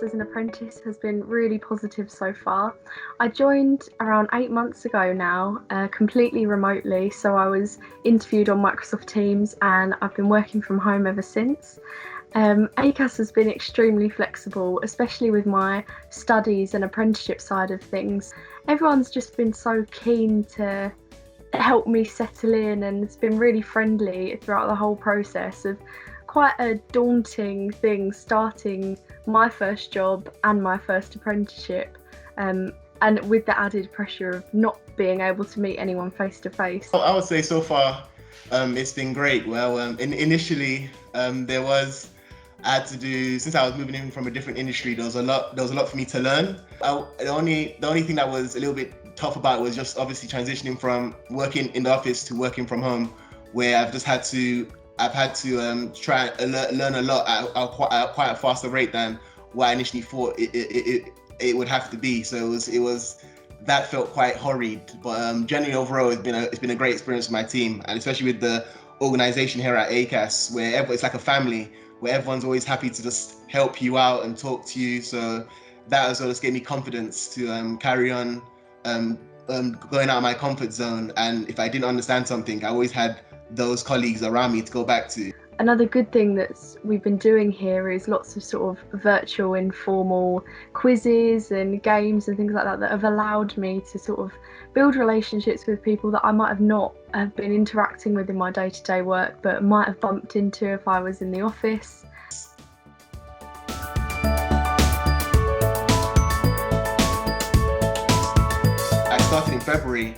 as an apprentice has been really positive so far. I joined around 8 months ago now, completely remotely, so I was interviewed on Microsoft Teams and I've been working from home ever since. Acas has been extremely flexible, especially with my studies and apprenticeship side of things. Everyone's just been so keen to help me settle in, and it's been really friendly throughout the whole process of quite a daunting thing, starting my first job and my first apprenticeship, and with the added pressure of not being able to meet anyone face to face. I would say so far it's been great. Well, initially I had to do, since I was moving in from a different industry, there was a lot for me to learn. The only thing that was a little bit tough about it was just obviously transitioning from working in the office to working from home, where I've had to try and learn a lot at quite a faster rate than what I initially thought it would have to be. So it was that felt quite hurried, but generally overall it's been a great experience with my team, and especially with the organization here at Acas, where it's like a family, where everyone's always happy to just help you out and talk to you. So that as well just gave me confidence to carry on going out of my comfort zone. And if I didn't understand something, I always had those colleagues around me to go back to. Another good thing that we've been doing here is lots of sort of virtual informal quizzes and games and things like that have allowed me to sort of build relationships with people that I might have not have been interacting with in my day-to-day work, but might have bumped into if I was in the office. I started in February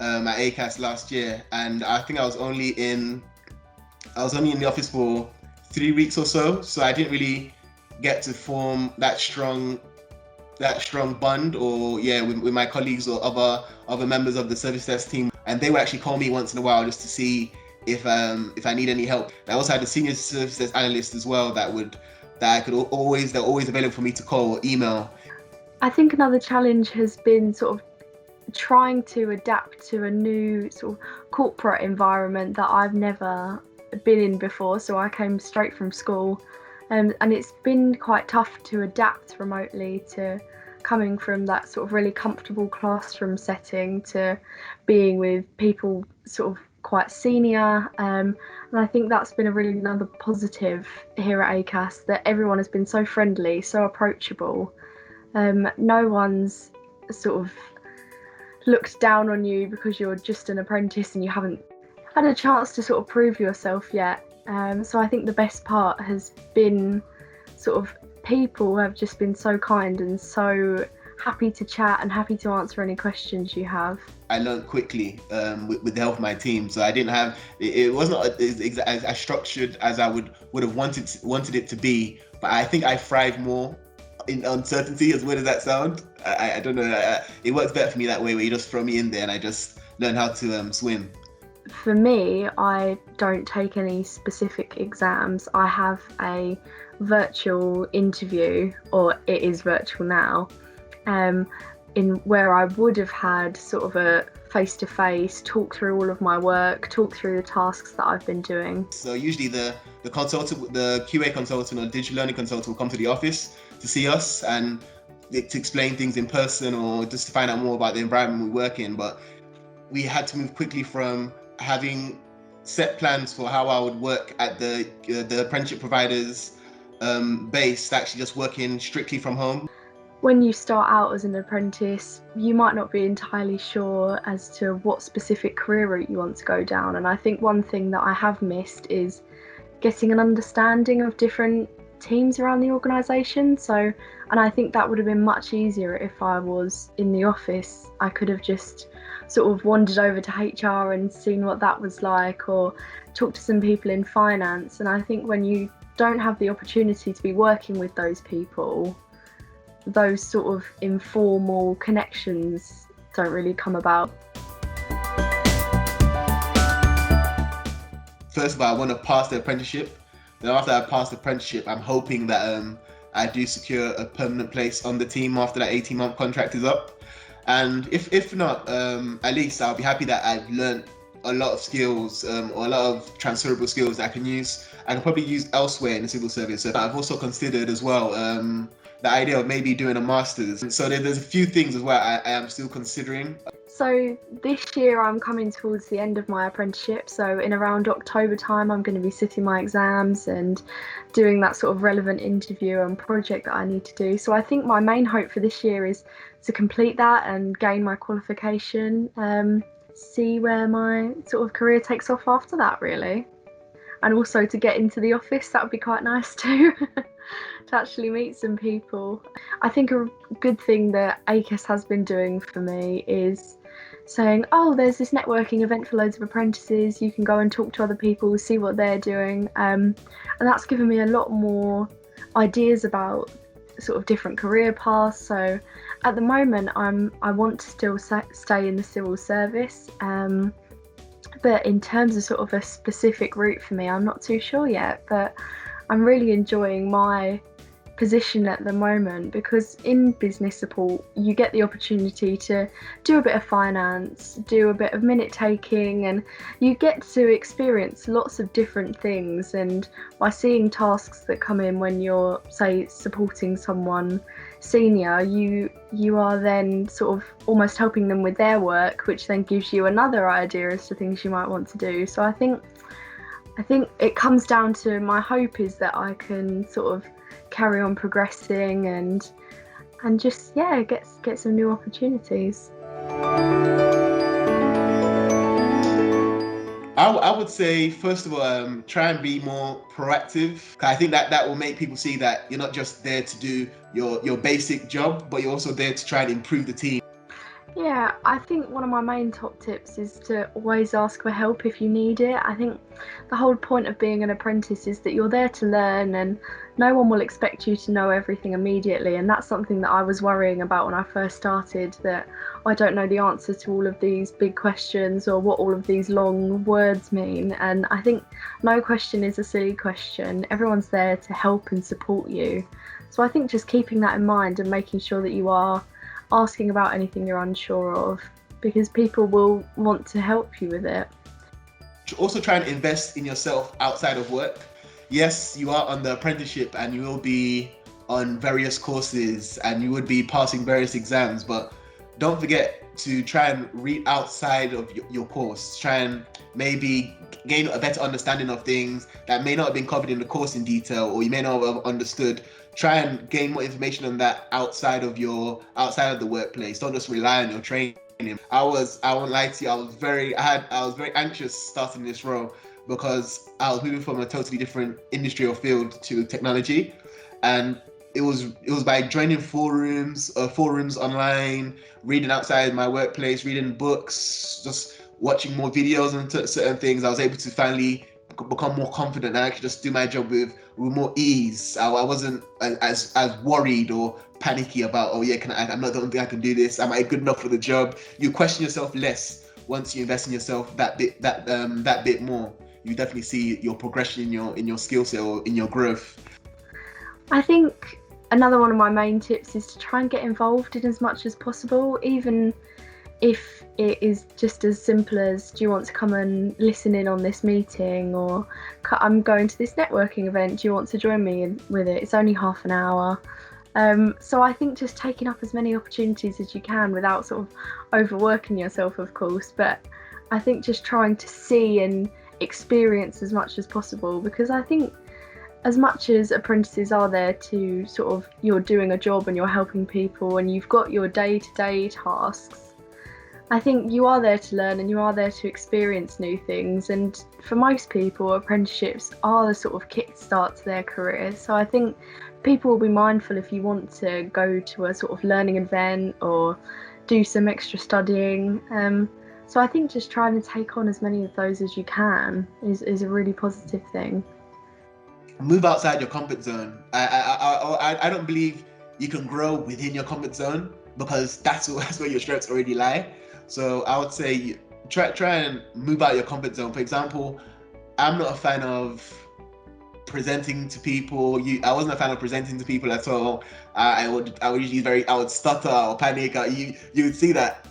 at Acas last year, and I think I was only in the office for 3 weeks or so I didn't really get to form that strong bond with my colleagues or other members of the service desk team. And they would actually call me once in a while just to see if I need any help. I also had a senior service desk analyst as well they're always available for me to call or email. I think another challenge has been sort of trying to adapt to a new sort of corporate environment that I've never been in before. So I came straight from school, and it's been quite tough to adapt remotely to coming from that sort of really comfortable classroom setting to being with people sort of quite senior, and I think that's been another positive here at Acas, that everyone has been so friendly, so approachable. No one's sort of looked down on you because you're just an apprentice and you haven't had a chance to sort of prove yourself yet. So I think the best part has been sort of people have just been so kind and so happy to chat and happy to answer any questions you have. I learned quickly with the help of my team, so I didn't have it wasn't as structured as I would have wanted it to be. But I think I thrive more in uncertainty, as weird as that sound. I don't know. It works better for me that way, where you just throw me in there and I just learn how to swim. For me, I don't take any specific exams. I have a virtual interview, or it is virtual now, in where I would have had sort of a face-to-face, talk through all of my work, talk through the tasks that I've been doing. So usually the consultant, the QA consultant or digital learning consultant will come to the office to see us and to explain things in person or just to find out more about the environment we work in. But we had to move quickly from having set plans for how I would work at the apprenticeship providers base to actually just working strictly from home. When you start out as an apprentice, you might not be entirely sure as to what specific career route you want to go down, and I think one thing that I have missed is getting an understanding of different teams around the organisation. And I think that would have been much easier if I was in the office. I could have just sort of wandered over to HR and seen what that was like, or talked to some people in finance. And I think when you don't have the opportunity to be working with those people, those sort of informal connections don't really come about. First of all, I want to pass the apprenticeship. Then after I pass the apprenticeship, I'm hoping that I do secure a permanent place on the team after that 18-month contract is up. And if not, at least I'll be happy that I've learned a lot of skills or a lot of transferable skills that I can probably use elsewhere in the civil service. So I've also considered as well the idea of maybe doing a master's. So there's a few things as well I am still considering. So this year I'm coming towards the end of my apprenticeship. So in around October time, I'm going to be sitting my exams and doing that sort of relevant interview and project that I need to do. So I think my main hope for this year is to complete that and gain my qualification, see where my sort of career takes off after that, really. And also to get into the office, that would be quite nice too, to actually meet some people. I think a good thing that Acas has been doing for me is saying, oh, there's this networking event for loads of apprentices, you can go and talk to other people, see what they're doing. And that's given me a lot more ideas about sort of different career paths. So at the moment, I want to still stay in the civil service. But in terms of sort of a specific route for me, I'm not too sure yet, but I'm really enjoying my position at the moment, because in business support you get the opportunity to do a bit of finance, do a bit of minute taking, and you get to experience lots of different things. And by seeing tasks that come in when you're, say, supporting someone senior, you are then sort of almost helping them with their work, which then gives you another idea as to things you might want to do. So I think it comes down to, my hope is that I can sort of carry on progressing and just get some new opportunities. I would say, first of all, try and be more proactive. I think that will make people see that you're not just there to do your basic job, but you're also there to try and improve the team. Yeah, I think one of my main top tips is to always ask for help if you need it. I think the whole point of being an apprentice is that you're there to learn, and no one will expect you to know everything immediately. And that's something that I was worrying about when I first started, that I don't know the answer to all of these big questions or what all of these long words mean. And I think no question is a silly question. Everyone's there to help and support you. So I think just keeping that in mind and making sure that you are asking about anything you're unsure of, because people will want to help you with it. Also try and invest in yourself outside of work. Yes, you are on the apprenticeship and you will be on various courses and you would be passing various exams, but don't forget to try and read outside of your course. Try and maybe gain a better understanding of things that may not have been covered in the course in detail, or you may not have understood. Try and gain more information on that outside of the workplace. Don't just rely on your training. I won't lie to you, I was very anxious starting this role, because I was moving from a totally different industry or field to technology, and it was by joining forums online, reading outside my workplace, reading books, just watching more videos on certain things. I was able to finally become more confident and actually just do my job with more ease. I wasn't as worried or panicky about, oh yeah, I'm not, don't think I can do this. Am I good enough for the job? You question yourself less once you invest in yourself that bit more. You definitely see your progression in your skill set or in your growth. I think another one of my main tips is to try and get involved in as much as possible, even if it is just as simple as, do you want to come and listen in on this meeting, or I'm going to this networking event, do you want to join me with it? It's only half an hour. So I think just taking up as many opportunities as you can without sort of overworking yourself, of course, but I think just trying to see and experience as much as possible, because I think as much as apprentices are there to sort of, you're doing a job and you're helping people and you've got your day-to-day tasks, I think you are there to learn and you are there to experience new things. And for most people, apprenticeships are the sort of kickstart to their career. So I think people will be mindful if you want to go to a sort of learning event or do some extra studying. So I think just trying to take on as many of those as you can is a really positive thing. Move outside your comfort zone. I don't believe you can grow within your comfort zone, because that's where your strengths already lie. So I would say try and move out your comfort zone. For example, I'm not a fan of presenting to people. I wasn't a fan of presenting to people at all. I would stutter or panic. You would see that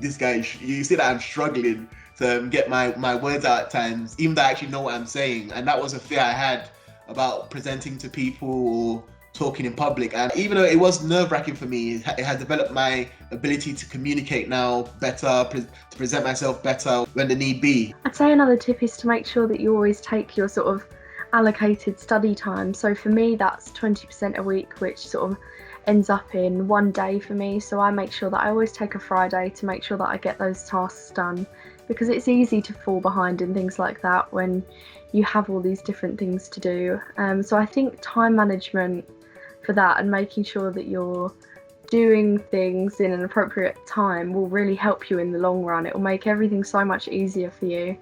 you see that I'm struggling to get my words out at times, even though I actually know what I'm saying. And that was a fear I had about presenting to people or talking in public. And even though it was nerve-wracking for me, it has developed my ability to communicate now better, to present myself better when the need be. I'd say another tip is to make sure that you always take your sort of allocated study time. So for me, that's 20% a week, which sort of ends up in one day for me. So I make sure that I always take a Friday to make sure that I get those tasks done, because it's easy to fall behind in things like that when you have all these different things to do. So I think time management for that and making sure that you're doing things in an appropriate time will really help you in the long run. It will make everything so much easier for you.